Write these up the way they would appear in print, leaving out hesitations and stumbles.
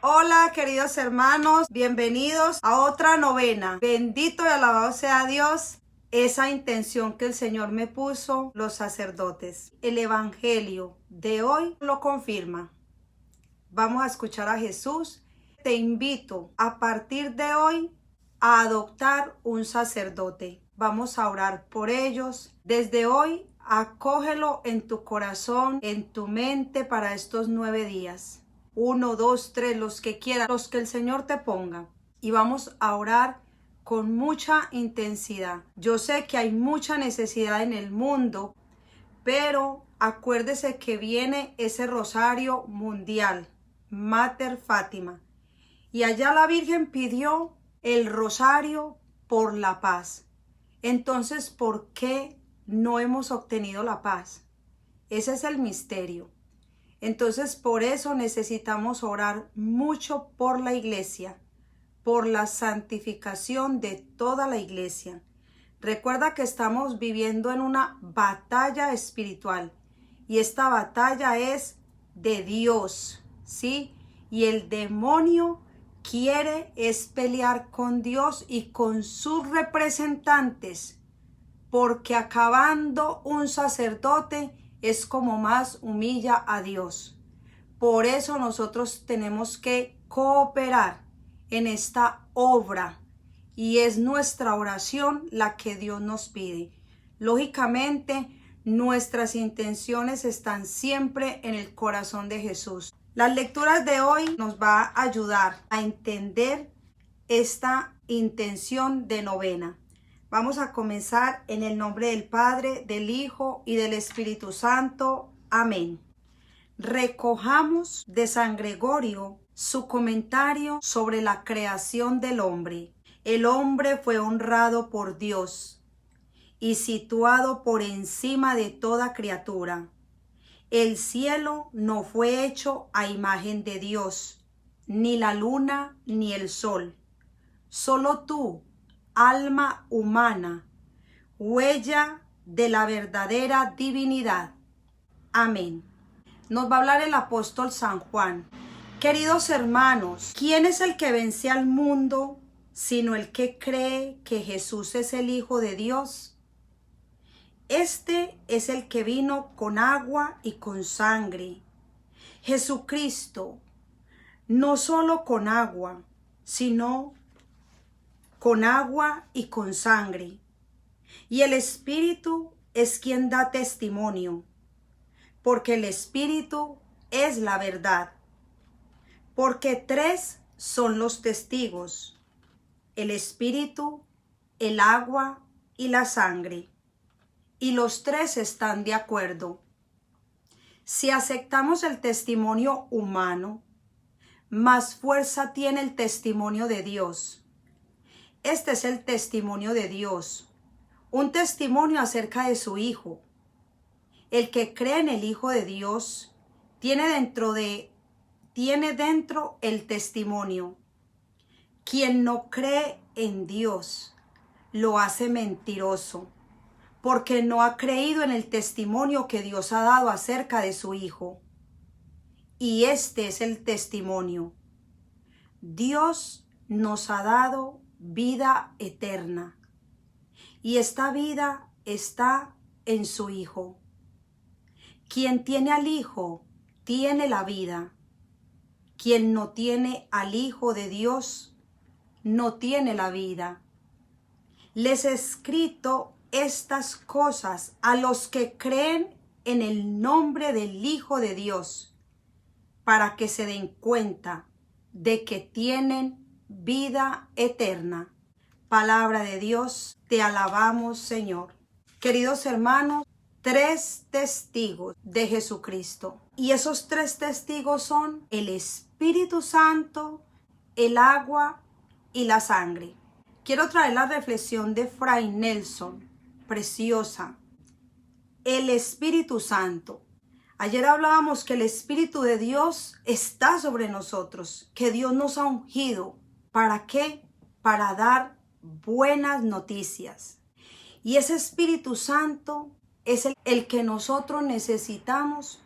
Hola queridos hermanos, bienvenidos a otra novena. Bendito y alabado sea Dios. Esa intención que el Señor me puso, los sacerdotes. El Evangelio de hoy lo confirma. Vamos a escuchar a Jesús. Te invito a partir de hoy a adoptar un sacerdote. Vamos a orar por ellos. Desde hoy, acógelo en tu corazón, en tu mente para estos 9 días. 1, 2, 3, los que quieras, los que el Señor te ponga. Y vamos a orar con mucha intensidad. Yo sé que hay mucha necesidad en el mundo, pero acuérdese que viene ese rosario mundial, Mater Fátima. Y allá la Virgen pidió el rosario por la paz. Entonces, ¿por qué no hemos obtenido la paz? Ese es el misterio. Entonces, por eso necesitamos orar mucho por la iglesia, por la santificación de toda la iglesia. Recuerda que estamos viviendo en una batalla espiritual y esta batalla es de Dios, ¿sí? Y el demonio quiere es pelear con Dios y con sus representantes, porque acabando un sacerdote es como más humilla a Dios. Por eso nosotros tenemos que cooperar en esta obra y es nuestra oración la que Dios nos pide. Lógicamente, nuestras intenciones están siempre en el corazón de Jesús. Las lecturas de hoy nos va a ayudar a entender esta intención de novena. Vamos a comenzar en el nombre del Padre, del Hijo y del Espíritu Santo. Amén. Recojamos de San Gregorio su comentario sobre la creación del hombre. El hombre fue honrado por Dios y situado por encima de toda criatura. El cielo no fue hecho a imagen de Dios, ni la luna ni el sol. Solo tú, alma humana, huella de la verdadera divinidad. Amén. Nos va a hablar el apóstol San Juan. Queridos hermanos, ¿quién es el que vence al mundo sino el que cree que Jesús es el Hijo de Dios? Este es el que vino con agua y con sangre. Jesucristo, no solo con agua, sino con agua y con sangre. Y el Espíritu es quien da testimonio, porque el Espíritu es la verdad. Porque 3 son los testigos: el Espíritu, el agua y la sangre. Y los 3 están de acuerdo. Si aceptamos el testimonio humano, más fuerza tiene el testimonio de Dios. Este es el testimonio de Dios, un testimonio acerca de su Hijo. El que cree en el Hijo de Dios tiene dentro el testimonio. Quien no cree en Dios lo hace mentiroso, porque no ha creído en el testimonio que Dios ha dado acerca de su Hijo. Y este es el testimonio. Dios nos ha dado vida eterna, y esta vida está en su Hijo. Quien tiene al Hijo tiene la vida. Quien no tiene al Hijo de Dios no tiene la vida. Les he escrito estas cosas a los que creen en el nombre del Hijo de Dios, para que se den cuenta de que tienen vida eterna. Palabra de Dios, te alabamos, Señor. Queridos hermanos, 3 testigos de Jesucristo. Y esos 3 testigos son el Espíritu Santo, el agua y la sangre. Quiero traer la reflexión de Fray Nelson, preciosa. El Espíritu Santo. Ayer hablábamos que el Espíritu de Dios está sobre nosotros, que Dios nos ha ungido. ¿Para qué? Para dar buenas noticias. Y ese Espíritu Santo es el que nosotros necesitamos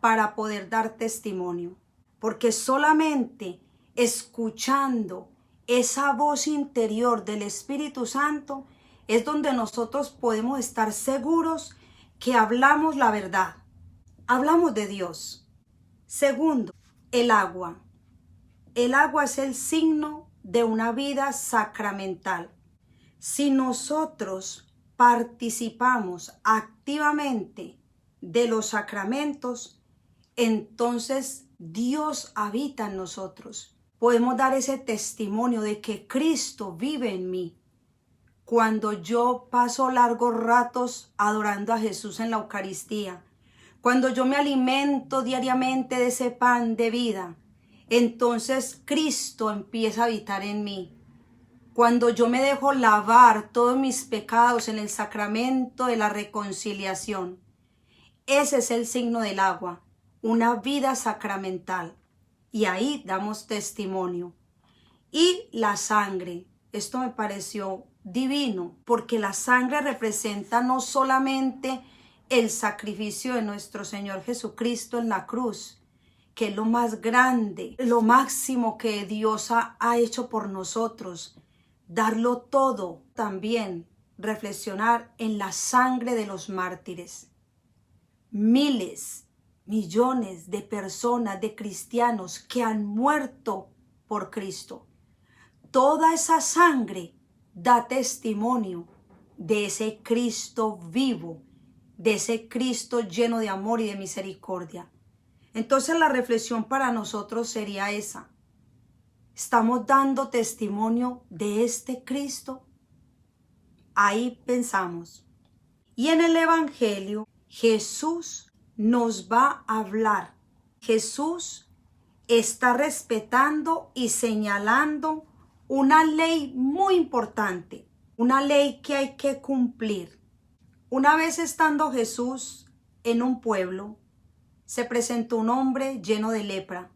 para poder dar testimonio. Porque solamente escuchando esa voz interior del Espíritu Santo, es donde nosotros podemos estar seguros que hablamos la verdad, hablamos de Dios. Segundo, el agua. El agua es el signo de una vida sacramental. Si nosotros participamos activamente de los sacramentos, entonces Dios habita en nosotros. Podemos dar ese testimonio de que Cristo vive en mí. Cuando yo paso largos ratos adorando a Jesús en la Eucaristía, cuando yo me alimento diariamente de ese pan de vida, entonces Cristo empieza a habitar en mí. Cuando yo me dejo lavar todos mis pecados en el sacramento de la reconciliación, ese es el signo del agua, una vida sacramental. Y ahí damos testimonio. Y la sangre, esto me pareció divino, porque la sangre representa no solamente el sacrificio de nuestro Señor Jesucristo en la cruz, que es lo más grande, lo máximo que Dios ha hecho por nosotros, darlo todo. También reflexionar en la sangre de los mártires. Miles, millones de personas, de cristianos que han muerto por Cristo. Toda esa sangre da testimonio de ese Cristo vivo, de ese Cristo lleno de amor y de misericordia. Entonces la reflexión para nosotros sería esa. ¿Estamos dando testimonio de este Cristo? Ahí pensamos. Y en el Evangelio, Jesús nos va a hablar. Jesús está respetando y señalando una ley muy importante, una ley que hay que cumplir. Una vez estando Jesús en un pueblo, se presentó un hombre lleno de lepra.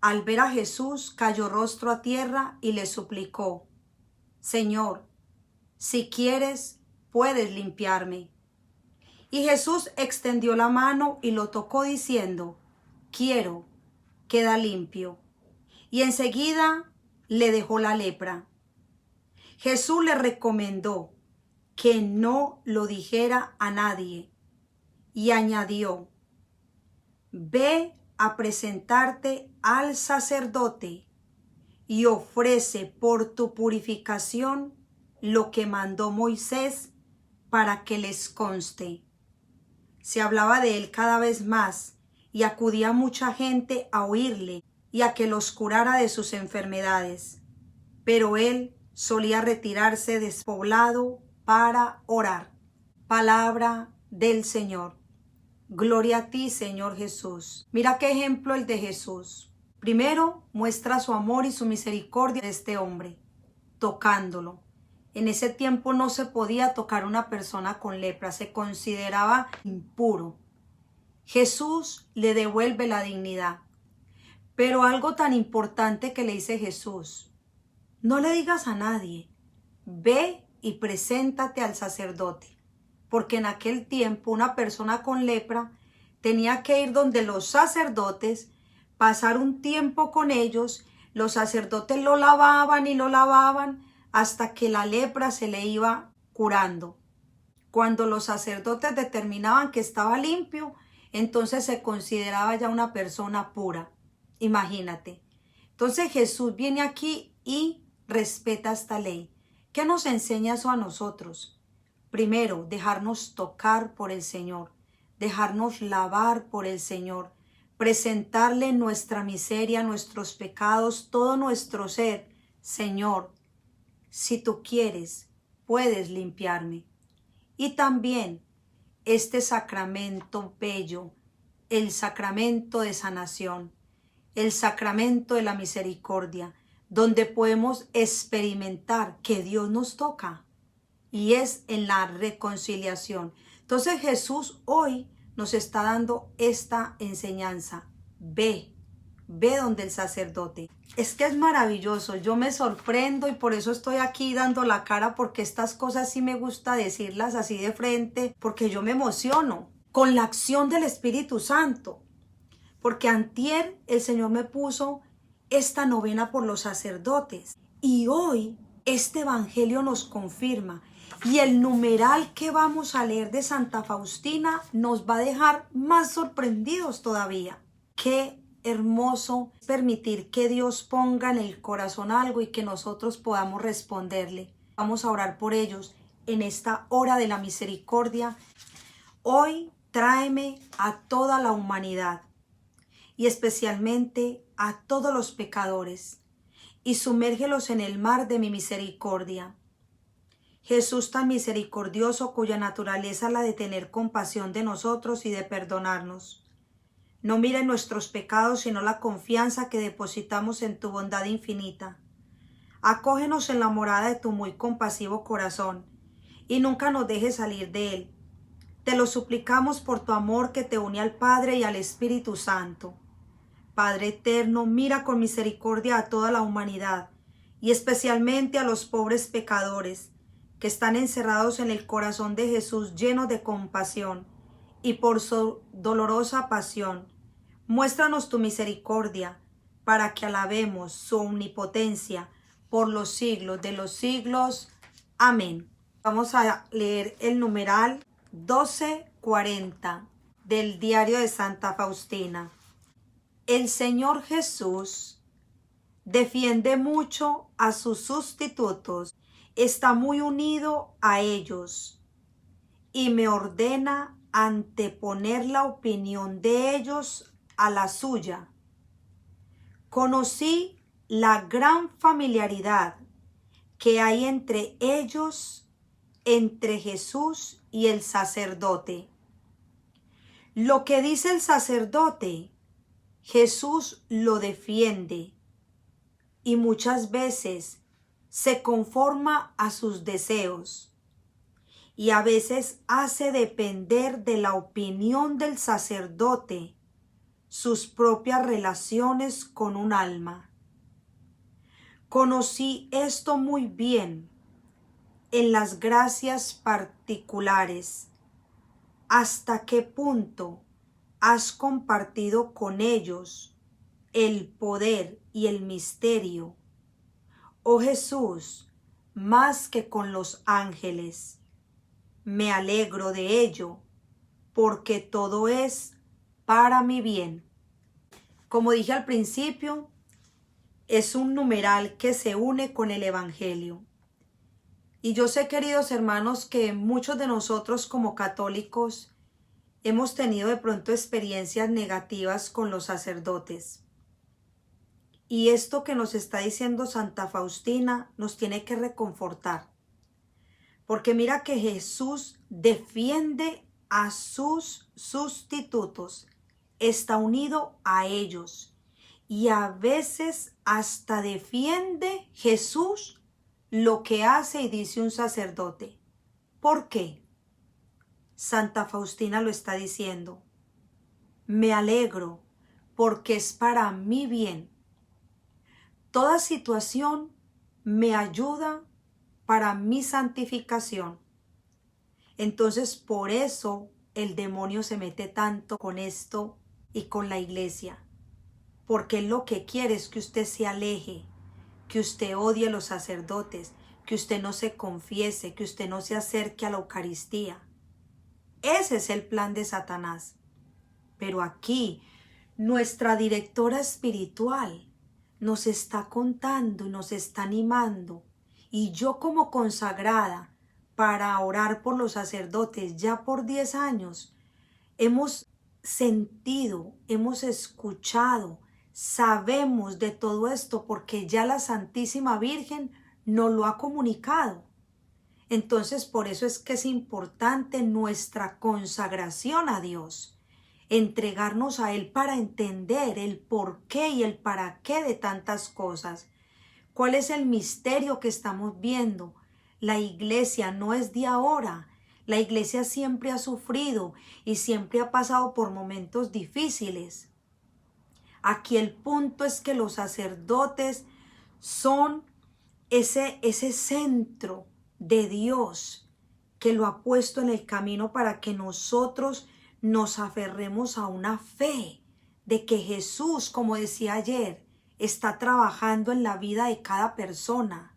Al ver a Jesús, cayó rostro a tierra y le suplicó: Señor, si quieres, puedes limpiarme. Y Jesús extendió la mano y lo tocó diciendo: quiero, queda limpio. Y enseguida le dejó la lepra. Jesús le recomendó que no lo dijera a nadie y añadió: ve a presentarte al sacerdote y ofrece por tu purificación lo que mandó Moisés para que les conste. Se hablaba de él cada vez más y acudía mucha gente a oírle y a que los curara de sus enfermedades. Pero él solía retirarse despoblado para orar. Palabra del Señor. Gloria a ti, Señor Jesús. Mira qué ejemplo el de Jesús. Primero, muestra su amor y su misericordia de este hombre, tocándolo. En ese tiempo no se podía tocar a una persona con lepra, se consideraba impuro. Jesús le devuelve la dignidad. Pero algo tan importante que le dice Jesús: no le digas a nadie, ve y preséntate al sacerdote. Porque en aquel tiempo una persona con lepra tenía que ir donde los sacerdotes, pasar un tiempo con ellos, los sacerdotes lo lavaban y lo lavaban hasta que la lepra se le iba curando. Cuando los sacerdotes determinaban que estaba limpio, entonces se consideraba ya una persona pura. Imagínate. Entonces Jesús viene aquí y respeta esta ley. ¿Qué nos enseña eso a nosotros? Primero, dejarnos tocar por el Señor, dejarnos lavar por el Señor, presentarle nuestra miseria, nuestros pecados, todo nuestro ser. Señor, si tú quieres, puedes limpiarme. Y también este sacramento bello, el sacramento de sanación, el sacramento de la misericordia, donde podemos experimentar que Dios nos toca. Y es en la reconciliación. Entonces Jesús hoy nos está dando esta enseñanza. Ve donde el sacerdote. Es que es maravilloso. Yo me sorprendo y por eso estoy aquí dando la cara, porque estas cosas sí me gusta decirlas así de frente, porque yo me emociono con la acción del Espíritu Santo. Porque antier el Señor me puso esta novena por los sacerdotes. Y hoy este evangelio nos confirma. Y el numeral que vamos a leer de Santa Faustina nos va a dejar más sorprendidos todavía. Qué hermoso permitir que Dios ponga en el corazón algo y que nosotros podamos responderle. Vamos a orar por ellos en esta hora de la misericordia. Hoy tráeme a toda la humanidad y especialmente a todos los pecadores y sumérgelos en el mar de mi misericordia. Jesús tan misericordioso, cuya naturaleza es la de tener compasión de nosotros y de perdonarnos. No mires nuestros pecados, sino la confianza que depositamos en tu bondad infinita. Acógenos en la morada de tu muy compasivo corazón, y nunca nos dejes salir de él. Te lo suplicamos por tu amor que te une al Padre y al Espíritu Santo. Padre eterno, mira con misericordia a toda la humanidad, y especialmente a los pobres pecadores, que están encerrados en el corazón de Jesús, llenos de compasión, y por su dolorosa pasión. Muéstranos tu misericordia, para que alabemos su omnipotencia por los siglos de los siglos. Amén. Vamos a leer el numeral 1240 del diario de Santa Faustina. El Señor Jesús defiende mucho a sus sustitutos, está muy unido a ellos y me ordena anteponer la opinión de ellos a la suya. Conocí la gran familiaridad que hay entre ellos, entre Jesús y el sacerdote. Lo que dice el sacerdote, Jesús lo defiende y muchas veces se conforma a sus deseos y a veces hace depender de la opinión del sacerdote sus propias relaciones con un alma. Conocí esto muy bien en las gracias particulares. ¿Hasta qué punto has compartido con ellos el poder y el misterio, oh Jesús, más que con los ángeles? Me alegro de ello, porque todo es para mi bien. Como dije al principio, es un numeral que se une con el Evangelio. Y yo sé, queridos hermanos, que muchos de nosotros como católicos hemos tenido de pronto experiencias negativas con los sacerdotes. Y esto que nos está diciendo Santa Faustina nos tiene que reconfortar. Porque mira que Jesús defiende a sus sustitutos, está unido a ellos. Y a veces hasta defiende Jesús lo que hace y dice un sacerdote. ¿Por qué? Santa Faustina lo está diciendo. Me alegro porque es para mi bien. Toda situación me ayuda para mi santificación. Entonces por eso el demonio se mete tanto con esto y con la iglesia. Porque él lo que quiere es que usted se aleje, que usted odie a los sacerdotes, que usted no se confiese, que usted no se acerque a la Eucaristía. Ese es el plan de Satanás. Pero aquí nuestra directora espiritual nos está contando y nos está animando. Y yo como consagrada para orar por los sacerdotes ya por 10 años, hemos sentido, hemos escuchado, sabemos de todo esto porque ya la Santísima Virgen nos lo ha comunicado. Entonces por eso es que es importante nuestra consagración a Dios, entregarnos a Él para entender el por qué y el para qué de tantas cosas. ¿Cuál es el misterio que estamos viendo? La iglesia no es de ahora. La iglesia siempre ha sufrido y siempre ha pasado por momentos difíciles. Aquí el punto es que los sacerdotes son ese centro de Dios que lo ha puesto en el camino para que nosotros nos aferremos a una fe de que Jesús, como decía ayer, está trabajando en la vida de cada persona.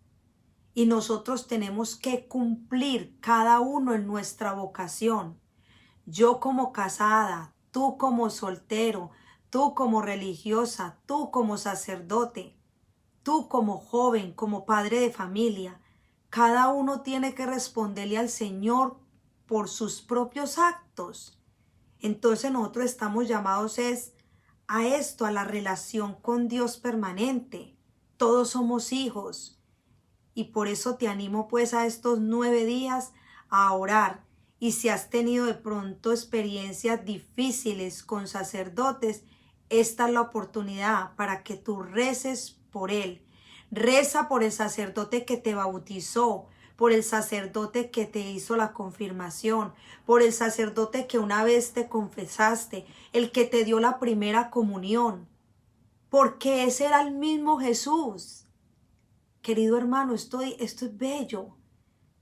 Y nosotros tenemos que cumplir cada uno en nuestra vocación. Yo como casada, tú como soltero, tú como religiosa, tú como sacerdote, tú como joven, como padre de familia. Cada uno tiene que responderle al Señor por sus propios actos. Entonces nosotros estamos llamados a esto, a la relación con Dios permanente. Todos somos hijos. Y por eso te animo pues a estos 9 días a orar. Y si has tenido de pronto experiencias difíciles con sacerdotes, esta es la oportunidad para que tú reces por él. Reza por el sacerdote que te bautizó, por el sacerdote que te hizo la confirmación, por el sacerdote que una vez te confesaste, el que te dio la primera comunión, porque ese era el mismo Jesús. Querido hermano, esto es bello.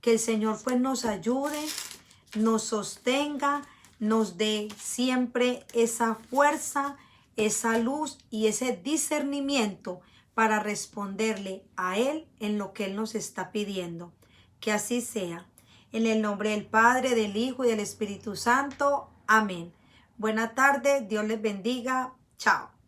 Que el Señor pues nos ayude, nos sostenga, nos dé siempre esa fuerza, esa luz y ese discernimiento para responderle a Él en lo que Él nos está pidiendo. Que así sea. En el nombre del Padre, del Hijo y del Espíritu Santo. Amén. Buena tarde, Dios les bendiga. Chao.